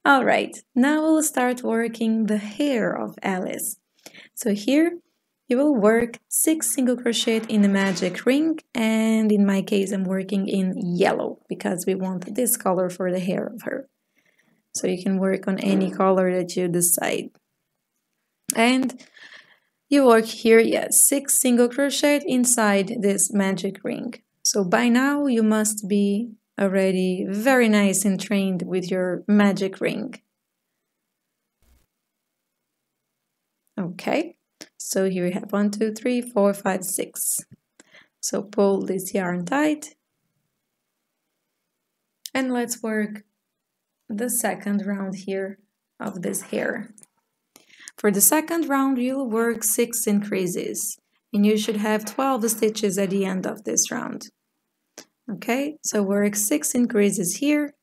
All right, now we'll start working the hair of Alice. So here you will work 6 single crochet in the magic ring, and in my case I'm working in yellow because we want this color for the hair of her. So you can work on any color that you decide. And you work here, yes, 6 single crochet inside this magic ring. So by now you must be already very nice and trained with your magic ring. Okay, so here we have 1, 2, 3, 4, 5, 6. So pull this yarn tight. And let's work the second round here of this hair. For the second round, you'll work 6 increases, and you should have 12 stitches at the end of this round. Okay, so work 6 increases here,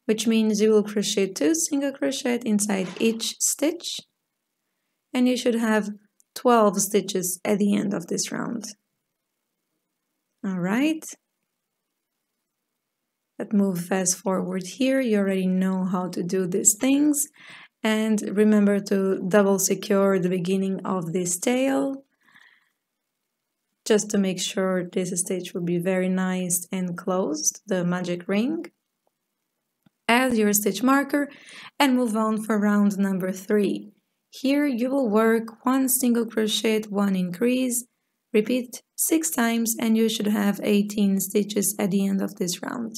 which means you will crochet 2 single crochet inside each stitch, and you should have 12 stitches at the end of this round. All right. Let's move fast forward here. You already know how to do these things. And remember to double secure the beginning of this tail, just to make sure this stitch will be very nice and closed, the magic ring. Add your stitch marker and move on for round number 3. Here you will work 1 single crochet, 1 increase, repeat 6 times, and you should have 18 stitches at the end of this round.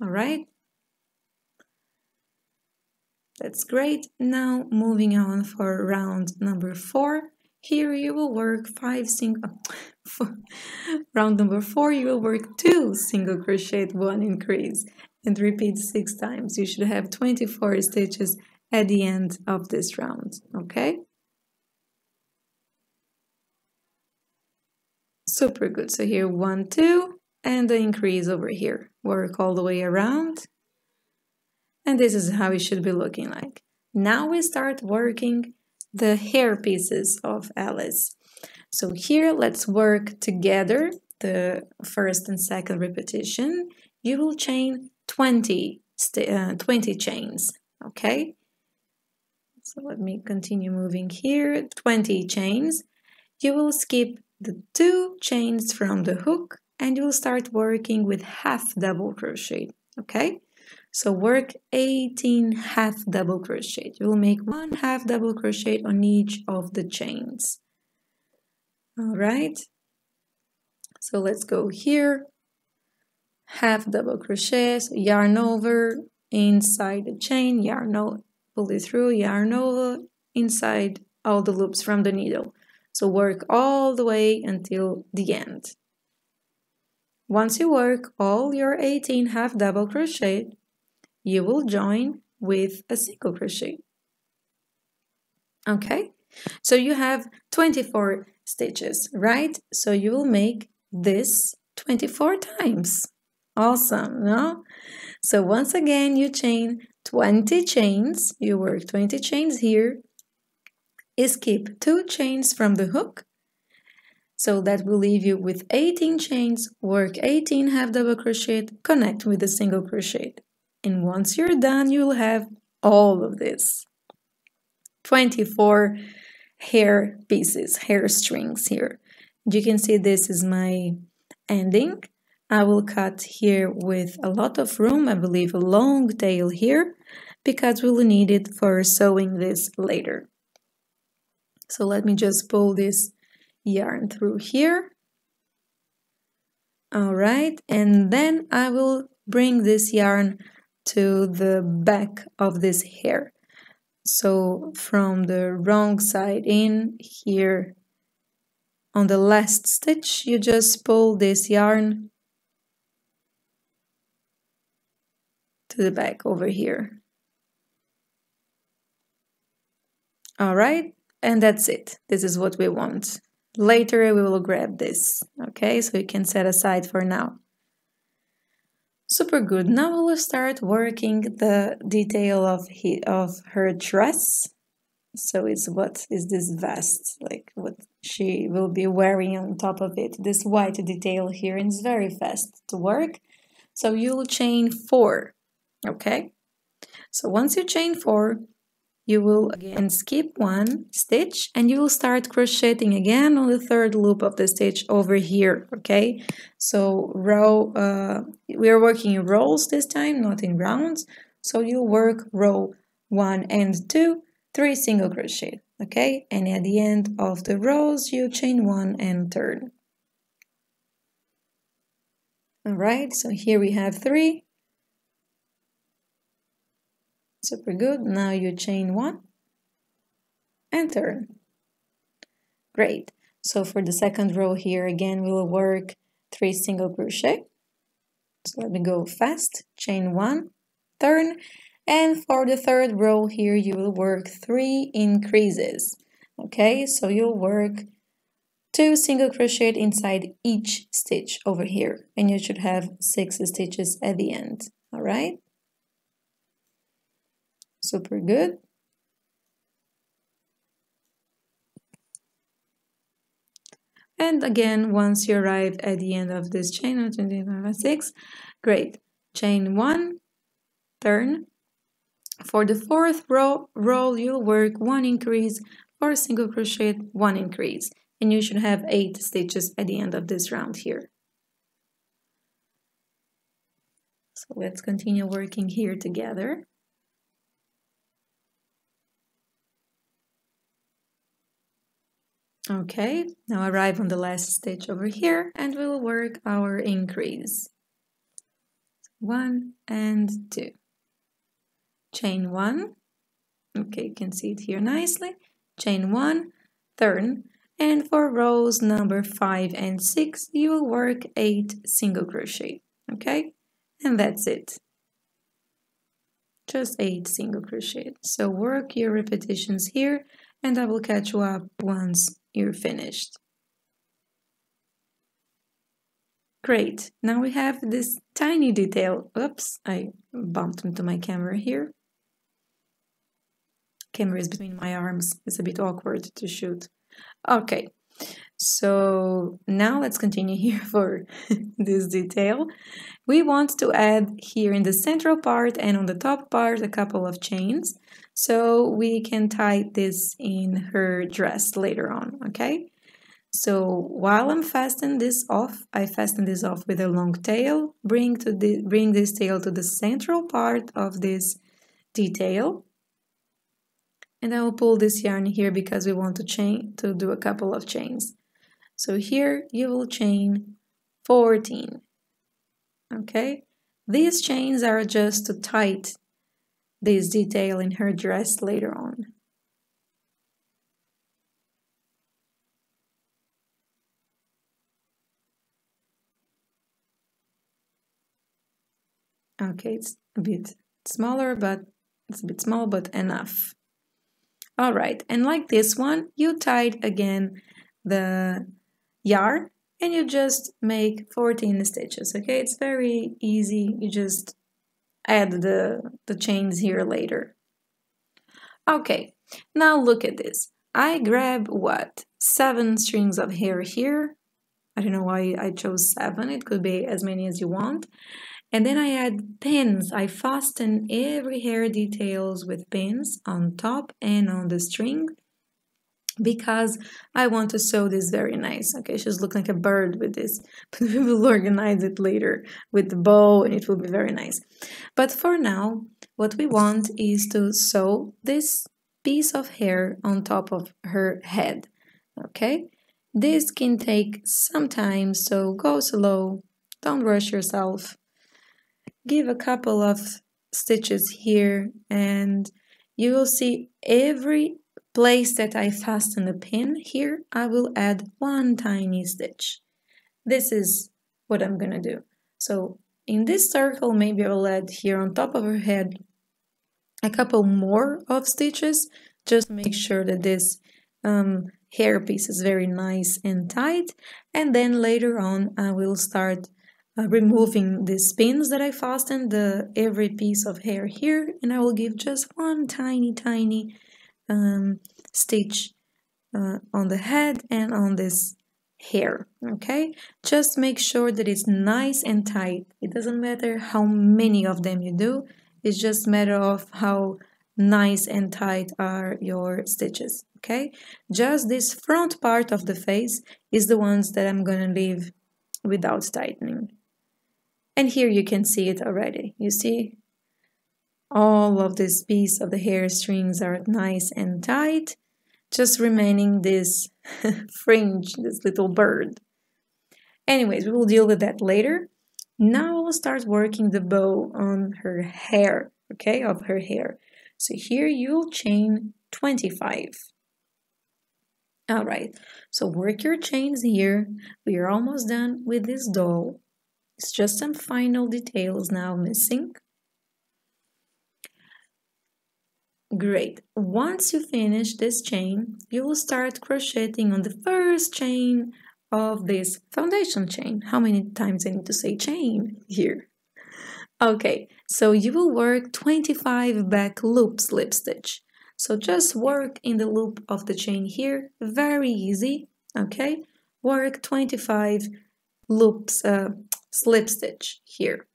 All right. That's great. Now moving on for round number 4. Here you will work round number 4 you will work 2 single crochet, 1 increase, and repeat 6 times. You should have 24 stitches at the end of this round. Okay? Super good. So here 1, 2, and the increase over here. Work all the way around. And this is how it should be looking like. Now we start working the hair pieces of Alice. So here let's work together the first and second repetition. You will chain 20 chains, okay? So let me continue moving here. 20 chains. You will skip the 2 chains from the hook and you will start working with half double crochet, okay? So work 18 half double crochet. You will make 1 half double crochet on each of the chains. All right. So let's go here. Half double crochet, so yarn over, inside the chain, yarn over, pull it through, yarn over, inside all the loops from the needle. So work all the way until the end. Once you work all your 18 half double crochet, you will join with a single crochet. Okay, so you have 24 stitches, right? So you will make this 24 times. Awesome, no? So once again, you chain 20 chains. You work 20 chains here. Skip 2 chains from the hook. So that will leave you with 18 chains. Work 18 half double crochet, connect with a single crochet. And once you're done, you will have all of this. 24 hair pieces, hair strings here. You can see this is my ending. I will cut here with a lot of room, I believe a long tail here, because we will need it for sewing this later. So let me just pull this yarn through here. All right, and then I will bring this yarn to the back of this hair. So from the wrong side in here on the last stitch, you just pull this yarn to the back over here. All right, and that's it. This is what we want. Later we will grab this, okay? So you can set aside for now. Super good. Now we'll start working the detail of her dress. So it's what is this vest, like what she will be wearing on top of it. This white detail here, and it's very fast to work. So you'll chain 4, okay? So once you chain 4, you will again skip 1 stitch and you will start crocheting again on the 3rd loop of the stitch over here, okay? So we are working in rows this time, not in rounds. So you work row 1 and 2, 3 single crochet, okay? And at the end of the rows, you chain 1 and turn. All right, so here we have 3. Super good. Now you chain 1 and turn. Great. So for the 2nd row here again we will work 3 single crochet. So let me go fast. Chain 1, turn, and for the 3rd row here you will work 3 increases. Okay, so you'll work 2 single crochet inside each stitch over here, and you should have 6 stitches at the end. All right, super good. And again, once you arrive at the end of this chain of 6, great. Chain 1, turn. For the 4th row, you'll work 1 increase, or single crochet, 1 increase, and you should have 8 stitches at the end of this round here. So let's continue working here together. Okay, now arrive on the last stitch over here and we'll work our increase. 1 and 2. Chain 1. Okay, you can see it here nicely. Chain 1, turn, and for rows number 5 and 6, you will work 8 single crochet. Okay, and that's it. Just 8 single crochet. So work your repetitions here, and I will catch you up once you're finished. Great, now we have this tiny detail. Oops, I bumped into my camera here. Camera is between my arms, it's a bit awkward to shoot. Okay, so now let's continue here for this detail. We want to add here in the central part and on the top part a couple of chains, so we can tie this in her dress later on, okay? So while I'm fastening this off, I fasten this off with a long tail, bring this tail to the central part of this detail, and I will pull this yarn here because we want to do a couple of chains. So here you will chain 14. Okay, these chains are just to tight this detail in her dress later on. Okay, it's a bit smaller, but it's a bit small, but enough. All right, and like this one, you tied again the yarn and you just make 14 stitches, okay? It's very easy, you just add the chains here later. Okay, now look at this. I grab what? 7 strings of hair here. I don't know why I chose 7, it could be as many as you want. And then I add pins. I fasten every hair details with pins on top and on the string because I want to sew this very nice. Okay, she just look like a bird with this, but we will organize it later with the bow and it will be very nice. But for now, what we want is to sew this piece of hair on top of her head. Okay, this can take some time, so go slow, don't rush yourself. Give a couple of stitches here and you will see every place that I fasten the pin here, I will add 1 tiny stitch. This is what I'm gonna do. So in this circle, maybe I will add here on top of her head a couple more of stitches, just to make sure that this hair piece is very nice and tight. And then later on, I will start removing the pins that I fastened, every piece of hair here, and I will give just 1 tiny stitch on the head and on this hair. Okay, just make sure that it's nice and tight. It doesn't matter how many of them you do, It's just a matter of how nice and tight are your stitches, okay? Just this front part of the face is the ones that I'm gonna leave without tightening. And here you can see it already. You see? All of this piece of the hair strings are nice and tight, just remaining this fringe, this little bird. Anyways, we will deal with that later. Now we'll start working the bow on her hair, okay, of her hair. So here you'll chain 25. All right, so work your chains here. We are almost done with this doll. It's just some final details now missing. Great. Once you finish this chain, you will start crocheting on the first chain of this foundation chain. How many times I need to say chain here? Okay, so you will work 25 back loop slip stitch. So just work in the loop of the chain here, very easy, okay? Work 25 loops, slip stitch here.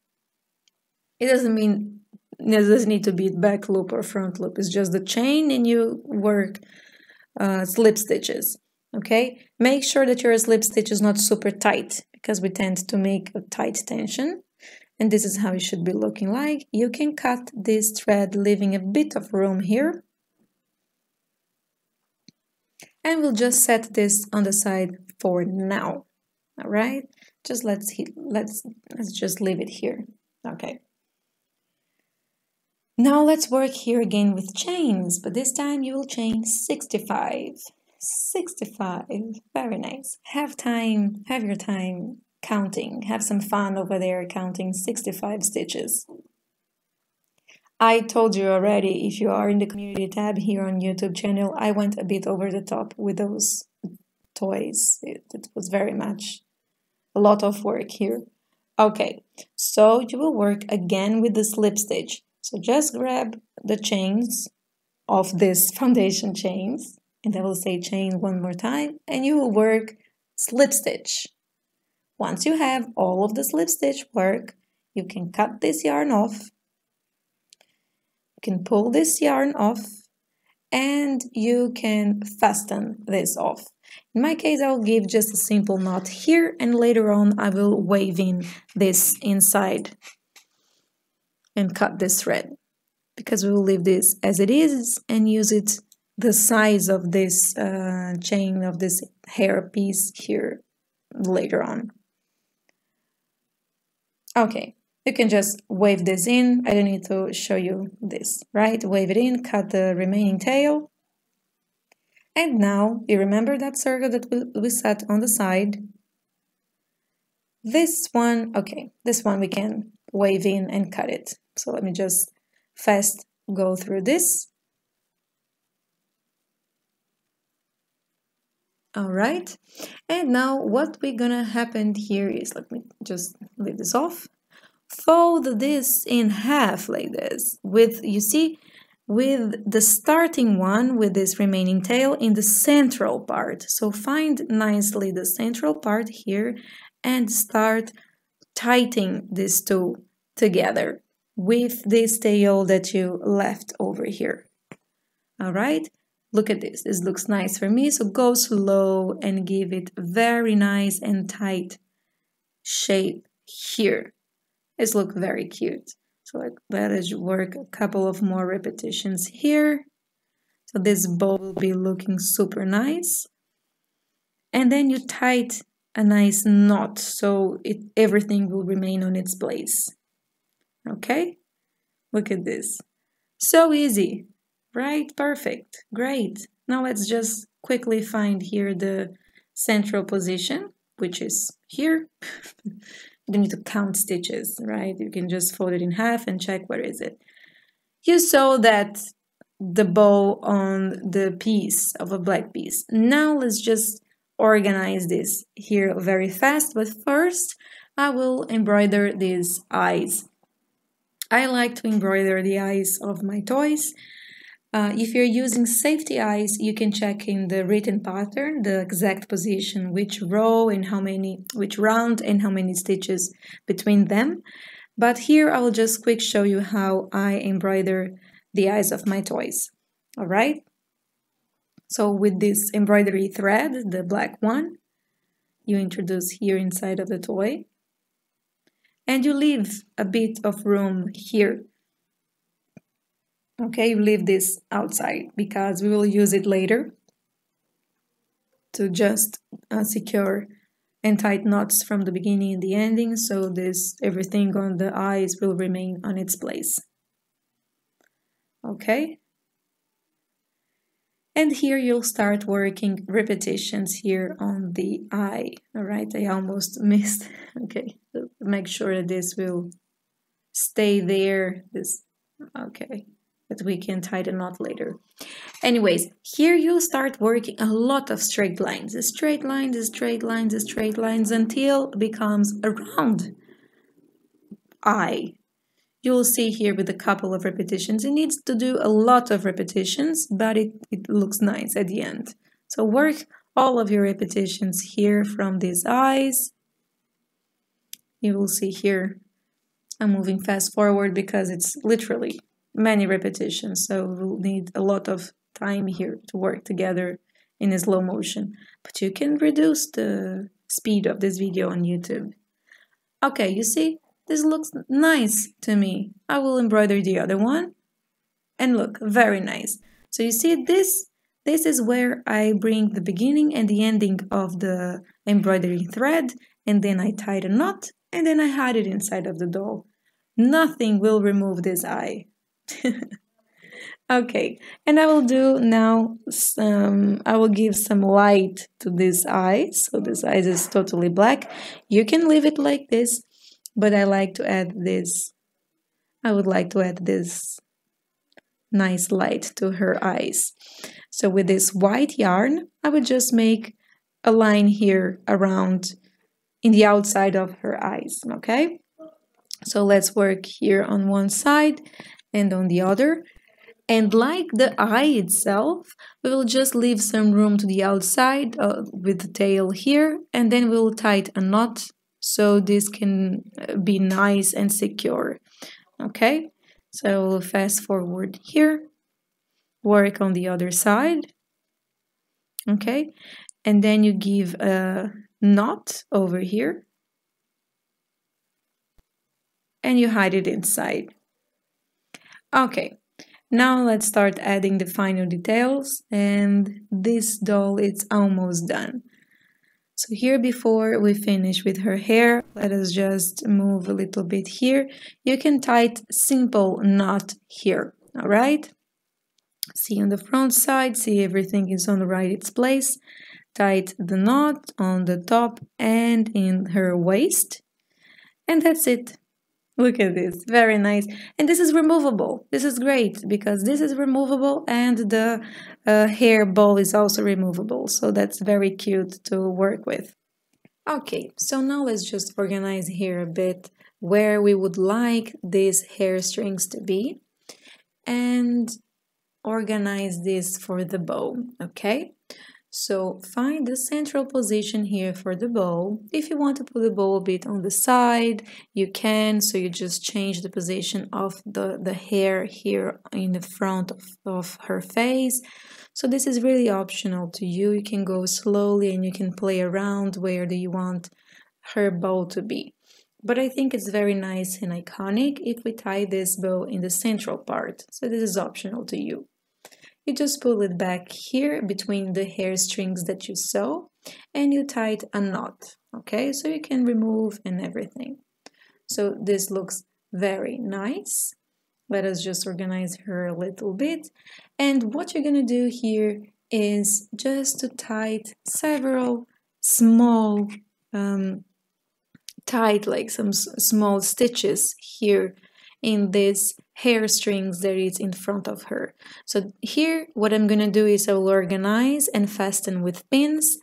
It doesn't need to be back loop or front loop, it's just the chain and you work slip stitches, okay? Make sure that your slip stitch is not super tight because we tend to make a tight tension. And this is how it should be looking like. You can cut this thread, leaving a bit of room here. And we'll just set this on the side for now. All right, just let's just leave it here. Okay. Now let's work here again with chains, but this time you will chain 65. 65, very nice. Have your time counting. Have some fun over there counting 65 stitches. I told you already, if you are in the community tab here on YouTube channel, I went a bit over the top with those toys. It was very much a lot of work here. Okay, so you will work again with the slip stitch. So just grab the chains of this foundation chains, and I will say chain one more time, and you will work slip stitch. Once you have all of the slip stitch work, you can cut this yarn off. You can pull this yarn off, and you can fasten this off. In my case, I'll give just a simple knot here, and later on I will weave in this inside and cut this thread, because we will leave this as it is and use it the size of this chain of this hair piece here later on. Okay, you can just wave this in. I don't need to show you this, right? Wave it in, cut the remaining tail. And now, you remember that circle that we set on the side? This one, okay, this one we can wave in and cut it. So let me just fast go through this. All right, and now what we're gonna happen here is, let me just leave this off. Fold this in half like this, with, you see, with the starting one with this remaining tail in the central part. So find nicely the central part here and start tightening these two together with this tail that you left over here. All right, look at this. This looks nice for me. So go slow and give it very nice and tight shape here. This looks very cute. So let us work a couple of more repetitions here. So this bow will be looking super nice. And then you tight a nice knot so everything will remain on its place. Okay? Look at this. So easy, right? Perfect. Great. Now let's just quickly find here the central position, which is here. You don't need to count stitches, right? You can just fold it in half and check where is it. You saw that the bow on the piece of a black piece. Now let's just organize this here very fast, but first I will embroider these eyes. I like to embroider the eyes of my toys. If you're using safety eyes, you can check in the written pattern the exact position, which row and how many, which round and how many stitches between them. But here I will just quick show you how I embroider the eyes of my toys. All right? So with this embroidery thread, the black one, you introduce here inside of the toy. And you leave a bit of room here. Okay, you leave this outside because we will use it later to just secure and tight knots from the beginning and the ending, so this everything on the eyes will remain on its place. Okay? And here you'll start working repetitions here on the eye. All right, I almost missed. Okay, so make sure that this will stay there. Okay, that we can tie the knot later. Anyways, here you'll start working a lot of straight lines, straight lines, straight lines, straight lines, until it becomes a round eye. You'll see here with a couple of repetitions. It needs to do a lot of repetitions, but it looks nice at the end. So work all of your repetitions here from these eyes. You will see here, I'm moving fast forward because it's literally many repetitions, so we'll need a lot of time here to work together in a slow motion. But you can reduce the speed of this video on YouTube. Okay, you see? This looks nice to me. I will embroider the other one. And look, very nice. So you see this is where I bring the beginning and the ending of the embroidery thread, and then I tie the knot, and then I hide it inside of the doll. Nothing will remove this eye. Okay, and I will do now I will give some light to this eye. So this eye is totally black. You can leave it like this, but I like to add this. I would like to add this nice light to her eyes. So with this white yarn, I would just make a line here around in the outside of her eyes, okay? So let's work here on one side and on the other. And like the eye itself, we will just leave some room to the outside with the tail here, and then we'll tie a knot so this can be nice and secure. Okay, so we'll fast forward here, work on the other side. Okay, and then you give a knot over here and you hide it inside. Okay, now let's start adding the final details, and this doll is almost done. So here, before we finish with her hair, let us just move a little bit here. You can tie a simple knot here, all right? See on the front side, see everything is on the right its place. Tie the knot on the top and in her waist, and that's it. Look at this, very nice. And this is removable. This is great because this is removable and the hair ball is also removable. So that's very cute to work with. Okay, so now let's just organize here a bit where we would like these hair strings to be and organize this for the bow, okay? So find the central position here for the bow. If you want to put the bow a bit on the side, you can. So you just change the position of the hair here in the front of her face. So this is really optional to you. You can go slowly and you can play around where do you want her bow to be. But I think it's very nice and iconic if we tie this bow in the central part. So this is optional to you. You just pull it back here between the hair strings that you sew and you tie a knot, okay? So you can remove and everything. So this looks very nice. Let us just organize her a little bit. And what you're gonna do here is just to tie several small, like some small stitches here in this hair strings that is in front of her. So here what I'm gonna do is I will organize and fasten with pins,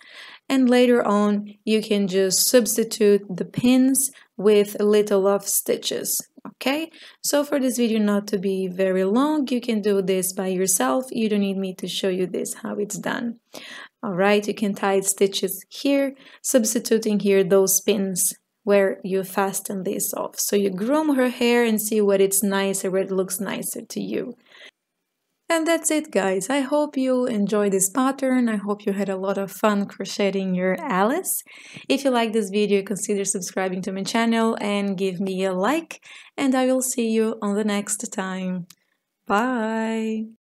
and later on you can just substitute the pins with a little of stitches. Okay, so for this video not to be very long, you can do this by yourself. You don't need me to show you this how it's done. All right, you can tie stitches here, substituting here those pins where you fasten this off. So you groom her hair and see what it's nicer, what it looks nicer to you. And that's it, guys. I hope you enjoyed this pattern. I hope you had a lot of fun crocheting your Alice. If you like this video, consider subscribing to my channel and give me a like. And I will see you on the next time. Bye!